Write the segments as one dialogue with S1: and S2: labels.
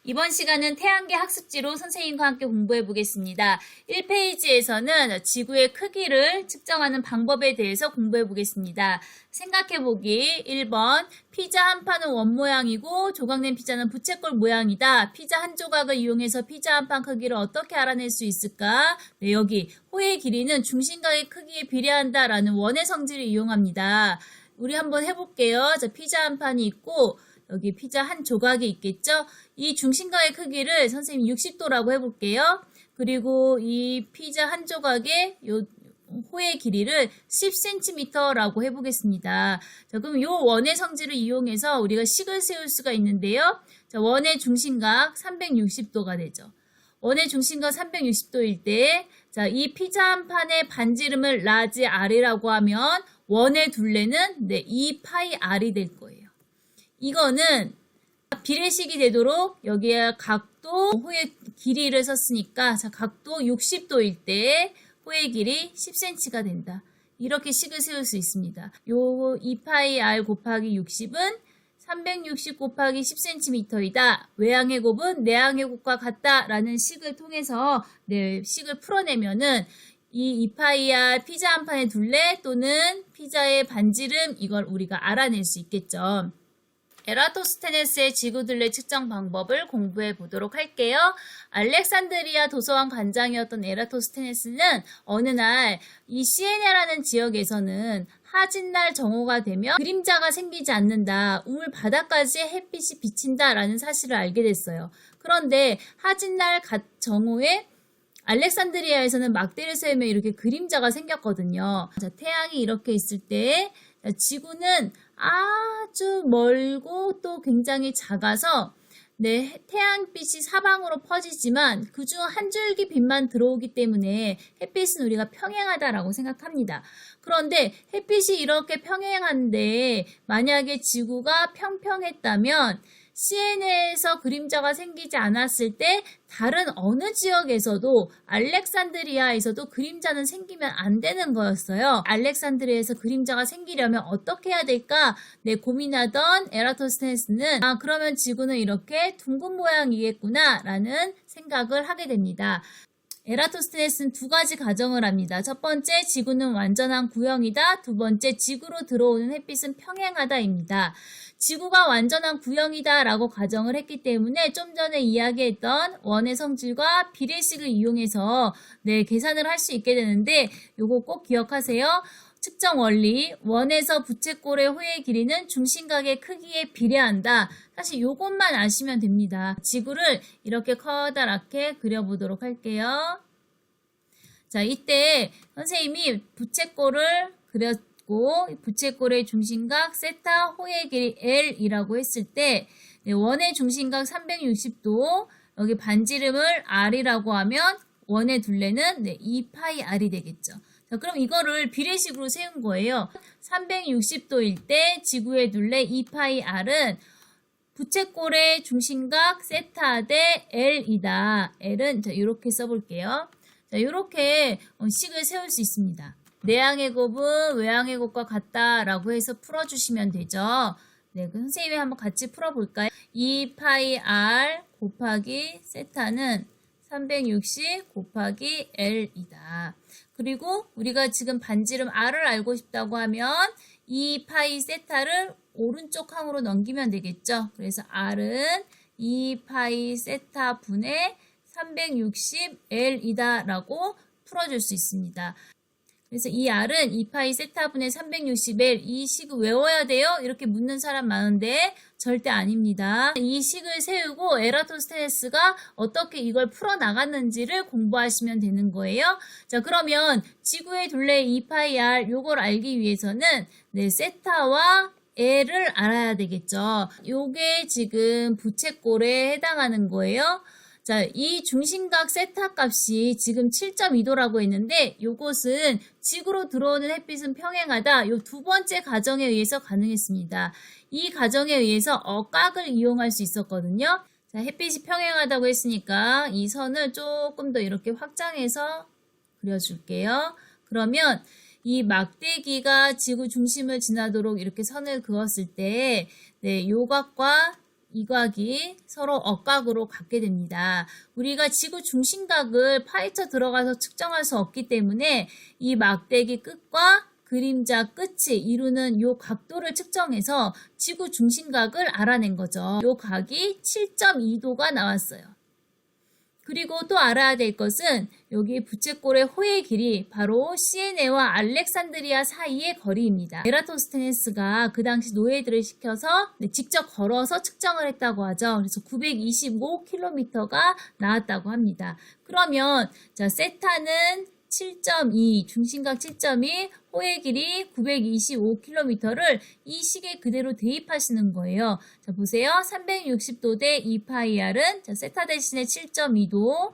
S1: 이번 시간은 태양계 학습지로 선생님과 함께 공부해 보겠습니다. 1페이지에서는 지구의 크기를 측정하는 방법에 대해서 공부해 보겠습니다. 생각해 보기 1번 피자 한 판은 원 모양이고 조각낸 피자는 부채꼴 모양이다. 피자 한 조각을 이용해서 피자 한 판 크기를 어떻게 알아낼 수 있을까? 네, 여기 호의 길이는 중심각의 크기에 비례한다 라는 원의 성질을 이용합니다. 우리 한번 해볼게요. 자, 피자 한 판이 있고 여기 피자 한 조각이 있겠죠? 이 중심각의 크기를 선생님 60도라고 해볼게요. 그리고 이 피자 한 조각의 요 호의 길이를 10cm라고 해보겠습니다. 자, 그럼 요 원의 성질을 이용해서 우리가 식을 세울 수가 있는데요. 자, 원의 중심각 360도가 되죠. 원의 중심각 360도일 때, 자, 이 피자 한 판의 반지름을 라지 R이라고 하면 원의 둘레는 2파이 R이 될 거예요. 이거는 비례식이 되도록 여기에 각도, 호의 길이를 썼으니까 자, 각도 60도일 때 호의 길이 10cm가 된다. 이렇게 식을 세울 수 있습니다. 요 2파이 r 곱하기 60은 360 곱하기 10cm이다. 외항의 곱은 내항의 곱과 같다라는 식을 통해서 식을 풀어내면은 이 2파이r 피자 한 판의 둘레 또는 피자의 반지름 이걸 우리가 알아낼 수 있겠죠. 에라토스테네스의 지구둘레 측정 방법을 공부해 보도록 할게요. 알렉산드리아 도서관 관장이었던 에라토스테네스는 어느 날 이 시에네라는 지역에서는 하진날 정오가 되면 그림자가 생기지 않는다. 우물 바닥까지 햇빛이 비친다 라는 사실을 알게 됐어요. 그런데 하진날 정오에 알렉산드리아에서는 막대를 세우면 이렇게 그림자가 생겼거든요. 자, 태양이 이렇게 있을 때 지구는 아주 멀고 또 굉장히 작아서 태양빛이 사방으로 퍼지지만 그중 한 줄기 빛만 들어오기 때문에 햇빛은 우리가 평행하다라고 생각합니다. 그런데 햇빛이 이렇게 평행한데 만약에 지구가 평평했다면 시에네에서 그림자가 생기지 않았을 때 다른 어느 지역에서도 알렉산드리아에서도 그림자는 생기면 안 되는 거였어요. 알렉산드리아에서 그림자가 생기려면 어떻게 해야 될까? 고민하던 에라토스테네스는 그러면 지구는 이렇게 둥근 모양이겠구나 라는 생각을 하게 됩니다. 에라토스테네스는 두 가지 가정을 합니다. 첫 번째, 지구는 완전한 구형이다. 두 번째, 지구로 들어오는 햇빛은 평행하다입니다. 지구가 완전한 구형이다 라고 가정을 했기 때문에 좀 전에 이야기했던 원의 성질과 비례식을 이용해서 계산을 할 수 있게 되는데 요거 꼭 기억하세요. 측정 원리, 원에서 부채꼴의 호의 길이는 중심각의 크기에 비례한다. 사실 요것만 아시면 됩니다. 지구를 이렇게 커다랗게 그려보도록 할게요. 자, 이때 선생님이 부채꼴을 그렸고 부채꼴의 중심각 세타 호의 길이 L이라고 했을 때 원의 중심각 360도 여기 반지름을 R이라고 하면 원의 둘레는 2파이 R이 되겠죠. 자, 그럼 이거를 비례식으로 세운 거예요. 360도일 때 지구의 둘레 2파이 R은 부채꼴의 중심각 세타 대 L이다. L은 이렇게 써볼게요. 자, 이렇게 식을 세울 수 있습니다. 내항의 곱은 외항의 곱과 같다라고 해서 풀어주시면 되죠. 그 선생님이 한번 같이 풀어볼까요? 2파이 R 곱하기 세타는 360 곱하기 L이다. 그리고 우리가 지금 반지름 R을 알고 싶다고 하면 2파이 세타를 오른쪽 항으로 넘기면 되겠죠. 그래서 R은 2파이 세타 분의 360L이다 라고 풀어줄 수 있습니다. 그래서 이 R은 2파이 세타분의 360L 이 식을 외워야 돼요? 이렇게 묻는 사람 많은데 절대 아닙니다. 이 식을 세우고 에라토스테네스가 어떻게 이걸 풀어나갔는지를 공부하시면 되는 거예요. 자, 그러면 지구의 둘레 2파이 R 요걸 알기 위해서는 세타와 L을 알아야 되겠죠. 요게 지금 부채꼴에 해당하는 거예요. 자, 이 중심각 세타 값이 지금 7.2도라고 했는데 요것은 지구로 들어오는 햇빛은 평행하다. 요 두 번째 가정에 의해서 가능했습니다. 이 가정에 의해서 억각을 이용할 수 있었거든요. 자, 햇빛이 평행하다고 했으니까 이 선을 조금 더 이렇게 확장해서 그려줄게요. 그러면 이 막대기가 지구 중심을 지나도록 이렇게 선을 그었을 때 요 각과 이 각이 서로 억각으로 같게 됩니다. 우리가 지구 중심각을 파헤쳐 들어가서 측정할 수 없기 때문에 이 막대기 끝과 그림자 끝이 이루는 이 각도를 측정해서 지구 중심각을 알아낸 거죠. 이 각이 7.2도가 나왔어요. 그리고 또 알아야 될 것은 여기 부채꼴의 호의 길이 바로 시에네와 알렉산드리아 사이의 거리입니다. 에라토스테네스가 그 당시 노예들을 시켜서 직접 걸어서 측정을 했다고 하죠. 그래서 925km가 나왔다고 합니다. 그러면 자, 세타는 7.2, 중심각 7.2, 호의 길이 925km를 이 식에 그대로 대입하시는 거예요. 자, 보세요. 360도 대 2파이r은 자, 세타 대신에 7.2도,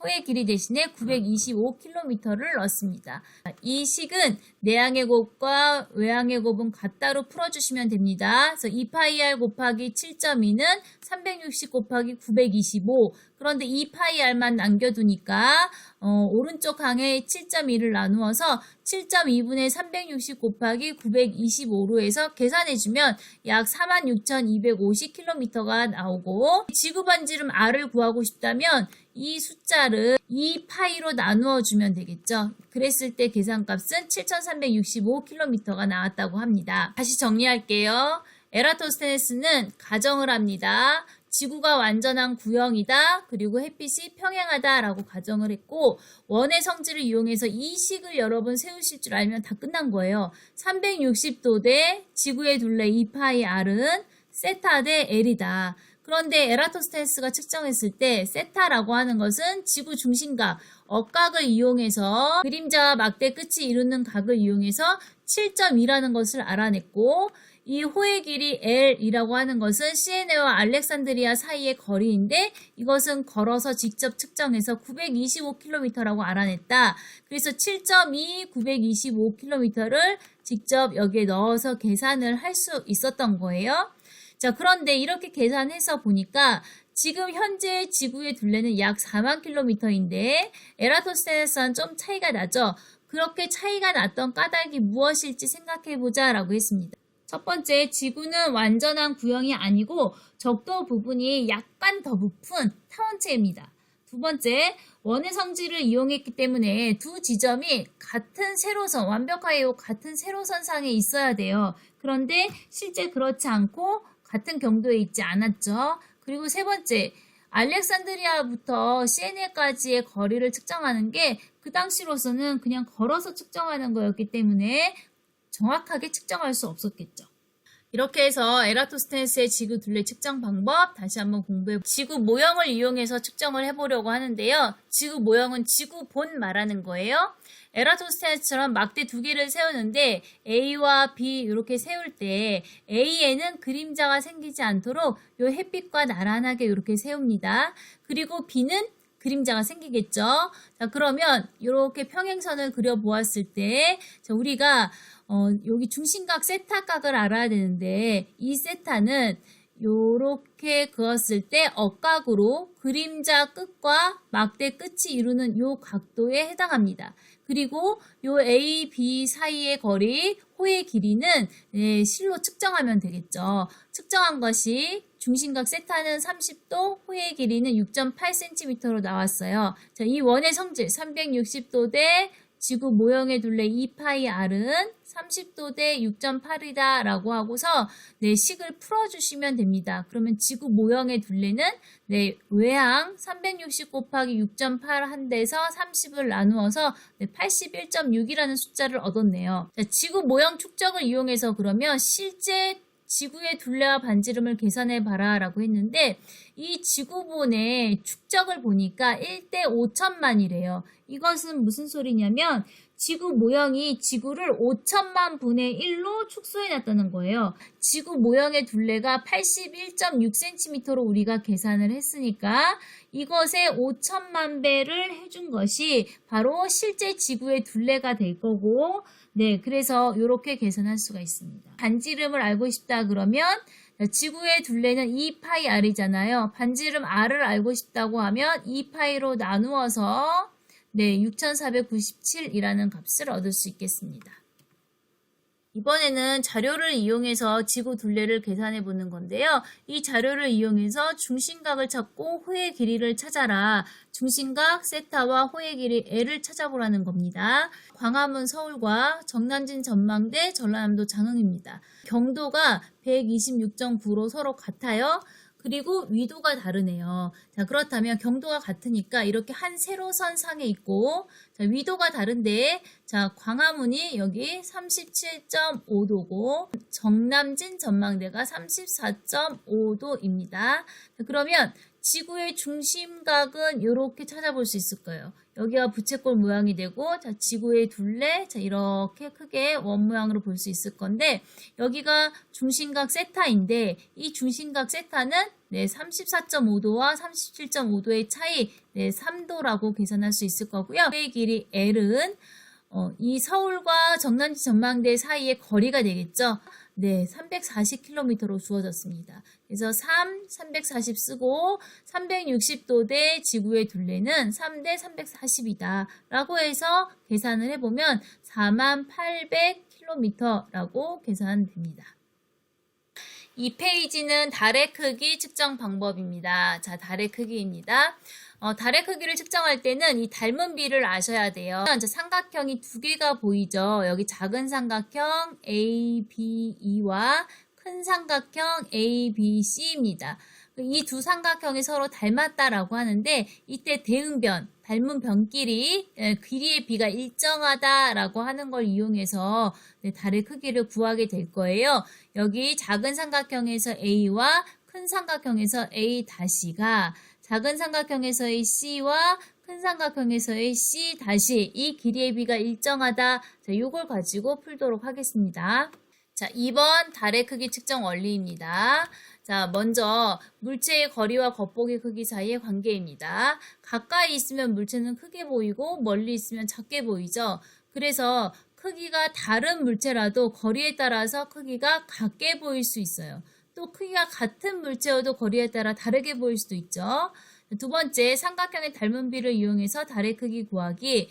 S1: 호의 길이 대신에 925km를 넣습니다. 이 식은 내항의 곱과 외항의 곱은 같다로 풀어주시면 됩니다. 그래서 2파이r 곱하기 7.2는 360 곱하기 925. 그런데 2파이r만 남겨두니까 오른쪽 항에 7.2를 나누어서 7.2분의 360 곱하기 925로 해서 계산해주면 약 46,250km가 나오고, 지구 반지름 R을 구하고 싶다면 이 숫자를 2파이로 나누어 주면 되겠죠. 그랬을 때 계산값은 7,365km가 나왔다고 합니다. 다시 정리할게요. 에라토스테네스는 가정을 합니다. 지구가 완전한 구형이다. 그리고 햇빛이 평행하다 라고 가정을 했고, 원의 성질을 이용해서 이 식을 여러분 세우실 줄 알면 다 끝난 거예요. 360도 대 지구의 둘레 2파이 r은 세타 대 L이다. 그런데 에라토스테네스가 측정했을 때 세타라고 하는 것은 지구 중심각, 억각을 이용해서 그림자와 막대 끝이 이루는 각을 이용해서 7.2라는 것을 알아냈고, 이 호의 길이 L이라고 하는 것은 시에네와 알렉산드리아 사이의 거리인데 이것은 걸어서 직접 측정해서 925km라고 알아냈다. 그래서 7.2, 925km를 직접 여기에 넣어서 계산을 할 수 있었던 거예요. 자, 그런데 이렇게 계산해서 보니까 지금 현재 지구의 둘레는 약 4만 km인데 에라토스테네스와는 좀 차이가 나죠. 그렇게 차이가 났던 까닭이 무엇일지 생각해보자 라고 했습니다. 첫 번째, 지구는 완전한 구형이 아니고 적도 부분이 약간 더 부푼 타원체입니다. 두 번째, 원의 성질을 이용했기 때문에 두 지점이 같은 세로선, 완벽하게 같은 세로선상에 있어야 돼요. 그런데 실제 그렇지 않고 같은 경도에 있지 않았죠. 그리고 세 번째, 알렉산드리아부터 시에네까지의 거리를 측정하는 게 그 당시로서는 그냥 걸어서 측정하는 거였기 때문에 정확하게 측정할 수 없었겠죠. 이렇게 해서 에라토스테네스의 지구 둘레 측정 방법 다시 한번 지구 모형을 이용해서 측정을 해보려고 하는데요. 지구 모형은 지구 본 말하는 거예요. 에라토스테네스처럼 막대 두 개를 세우는데 A와 B 이렇게 세울 때 A에는 그림자가 생기지 않도록 요 햇빛과 나란하게 이렇게 세웁니다. 그리고 B는 그림자가 생기겠죠. 자, 그러면 이렇게 평행선을 그려보았을 때 우리가 여기 중심각 세타각을 알아야 되는데 이 세타는 요렇게 그었을 때 억각으로 그림자 끝과 막대 끝이 이루는 요 각도에 해당합니다. 그리고 요 A, B 사이의 거리, 호의 길이는 실로 측정하면 되겠죠. 측정한 것이 중심각 세타는 30도, 호의 길이는 6.8cm로 나왔어요. 자, 이 원의 성질 360도 대 지구 모형의 둘레 2파이r은 30도 대 6.8이다 라고 하고서 식을 풀어주시면 됩니다. 그러면 지구 모형의 둘레는 외항 360 곱하기 6.8 한 데서 30을 나누어서 81.6이라는 숫자를 얻었네요. 자, 지구 모형 축적을 이용해서 그러면 실제 지구의 둘레와 반지름을 계산해 봐라 라고 했는데 이 지구본의 축적을 보니까 1대 5천만이래요. 이것은 무슨 소리냐면 지구 모형이 지구를 5천만 분의 1로 축소해 놨다는 거예요. 지구 모형의 둘레가 81.6cm로 우리가 계산을 했으니까 이것에 5천만 배를 해준 것이 바로 실제 지구의 둘레가 될 거고, 그래서 이렇게 계산할 수가 있습니다. 반지름을 알고 싶다 그러면 지구의 둘레는 2파이r이잖아요. 반지름 r을 알고 싶다고 하면 2파이로 나누어서 6497이라는 값을 얻을 수 있겠습니다. 이번에는 자료를 이용해서 지구 둘레를 계산해 보는 건데요. 이 자료를 이용해서 중심각을 찾고 호의 길이를 찾아라. 중심각 세타와 호의 길이 L을 찾아보라는 겁니다. 광화문 서울과 정남진 전망대 전라남도 장흥입니다. 경도가 126.9로 서로 같아요. 그리고 위도가 다르네요. 자, 그렇다면 경도가 같으니까 이렇게 한 세로선 상에 있고, 자, 위도가 다른데, 자, 광화문이 여기 37.5도고, 정남진 전망대가 34.5도입니다. 그러면 지구의 중심각은 이렇게 찾아볼 수 있을 거예요. 여기가 부채꼴 모양이 되고, 자, 지구의 둘레, 자, 이렇게 크게 원 모양으로 볼 수 있을 건데, 여기가 중심각 세타인데, 이 중심각 세타는 34.5도와 37.5도의 차이, 3도라고 계산할 수 있을 거고요. 의 길이 L은 이 서울과 정남진 전망대 사이의 거리가 되겠죠. 340km로 주어졌습니다. 그래서 340 쓰고 360도 대 지구의 둘레는 3 대 340이다 라고 해서 계산을 해보면 4800km라고 계산됩니다. 이 페이지는 달의 크기 측정 방법입니다. 자, 달의 크기입니다. 달의 크기를 측정할 때는 이 닮은 비를 아셔야 돼요. 삼각형이 두 개가 보이죠. 여기 작은 삼각형 ABE와 큰 삼각형 ABC입니다. 이 두 삼각형이 서로 닮았다라고 하는데 이때 대응변, 닮은 변끼리 길이의 비가 일정하다라고 하는 걸 이용해서 달의 크기를 구하게 될 거예요. 여기 작은 삼각형에서 A와 큰 삼각형에서 A-가 작은 삼각형에서의 C와 큰 삼각형에서의 C- 이 길이의 비가 일정하다. 자, 요걸 가지고 풀도록 하겠습니다. 자, 2번 달의 크기 측정 원리입니다. 자, 먼저 물체의 거리와 겉보기 크기 사이의 관계입니다. 가까이 있으면 물체는 크게 보이고 멀리 있으면 작게 보이죠. 그래서 크기가 다른 물체라도 거리에 따라서 크기가 같게 보일 수 있어요. 또 크기가 같은 물체여도 거리에 따라 다르게 보일 수도 있죠. 두 번째, 삼각형의 닮은 비를 이용해서 달의 크기 구하기.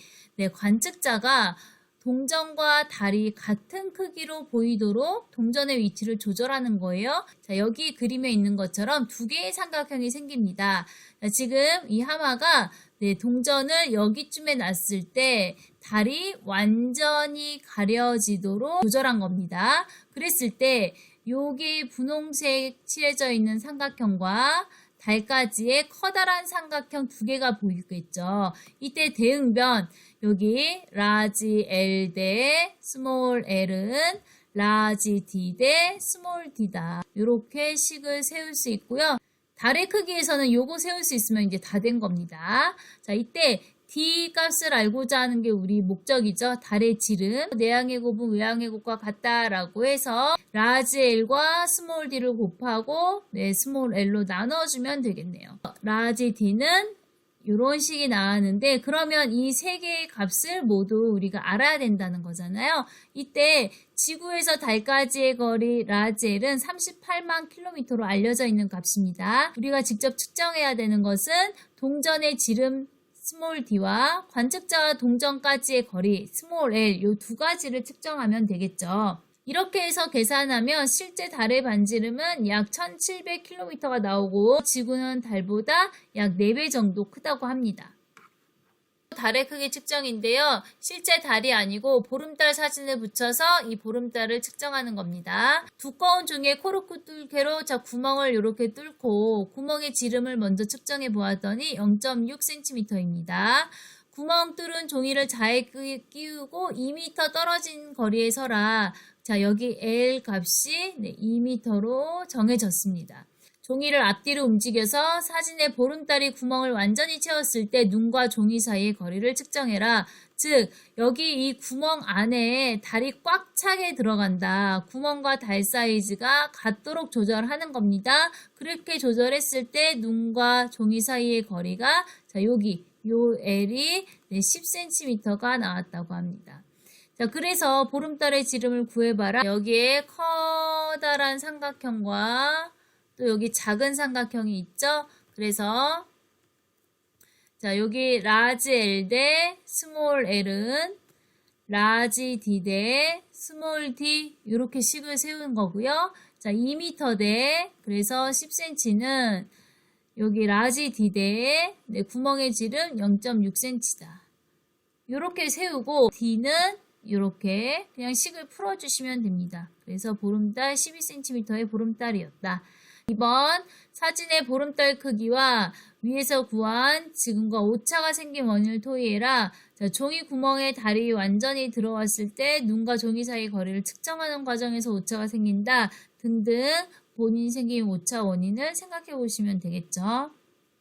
S1: 관측자가 동전과 달이 같은 크기로 보이도록 동전의 위치를 조절하는 거예요. 자, 여기 그림에 있는 것처럼 두 개의 삼각형이 생깁니다. 자, 지금 이 하마가 동전을 여기쯤에 놨을 때 달이 완전히 가려지도록 조절한 겁니다. 그랬을 때 여기 분홍색 칠해져 있는 삼각형과 달까지의 커다란 삼각형 두 개가 보이겠죠. 이때 대응변, 여기 라지 L 대 스몰 L은 라지 D 대 스몰 D다. 이렇게 식을 세울 수 있고요. 달의 크기에서는 요거 세울 수 있으면 이제 다 된 겁니다. 자, 이때 D 값을 알고자 하는 게 우리 목적이죠. 달의 지름, 내향의 곱은 외향의 곱과 같다라고 해서 라지 L과 스몰 D를 곱하고 스몰 L로 나눠주면 되겠네요. 라지 D는 이런 식이 나왔는데 그러면 이 세 개의 값을 모두 우리가 알아야 된다는 거잖아요. 이때 지구에서 달까지의 거리 라지 L은 38만 킬로미터로 알려져 있는 값입니다. 우리가 직접 측정해야 되는 것은 동전의 지름 스몰 d와 관측자와 동전까지의 거리 스몰 l 이 두 가지를 측정하면 되겠죠. 이렇게 해서 계산하면 실제 달의 반지름은 약 1700km가 나오고 지구는 달보다 약 4배 정도 크다고 합니다. 달의 크기 측정인데요. 실제 달이 아니고 보름달 사진을 붙여서 이 보름달을 측정하는 겁니다. 두꺼운 종이에 코르크 뚫개로 구멍을 이렇게 뚫고 구멍의 지름을 먼저 측정해 보았더니 0.6cm입니다. 구멍 뚫은 종이를 자에 끼우고 2m 떨어진 거리에 서라. 자, 여기 L 값이 2m로 정해졌습니다. 종이를 앞뒤로 움직여서 사진에 보름달이 구멍을 완전히 채웠을 때 눈과 종이 사이의 거리를 측정해라. 즉, 여기 이 구멍 안에 달이 꽉 차게 들어간다. 구멍과 달 사이즈가 같도록 조절하는 겁니다. 그렇게 조절했을 때 눈과 종이 사이의 거리가 자, 여기 요 L이 10cm가 나왔다고 합니다. 자, 그래서 보름달의 지름을 구해봐라. 여기에 커다란 삼각형과 또 여기 작은 삼각형이 있죠. 그래서 자, 여기 라지 L 대 스몰 L은 라지 D 대 스몰 d 이렇게 식을 세운 거고요. 자, 2m 대 그래서 10cm는 여기 라지 D 대 구멍의 질은 0.6cm다. 이렇게 세우고 D는 이렇게 그냥 식을 풀어주시면 됩니다. 그래서 보름달 12cm의 보름달이었다. 2번 사진의 보름달 크기와 위에서 구한 지금과 오차가 생긴 원인을 토의해라. 자, 종이 구멍에 달이 완전히 들어왔을 때 눈과 종이 사이 거리를 측정하는 과정에서 오차가 생긴다 등등 본인이 생긴 오차 원인을 생각해 보시면 되겠죠.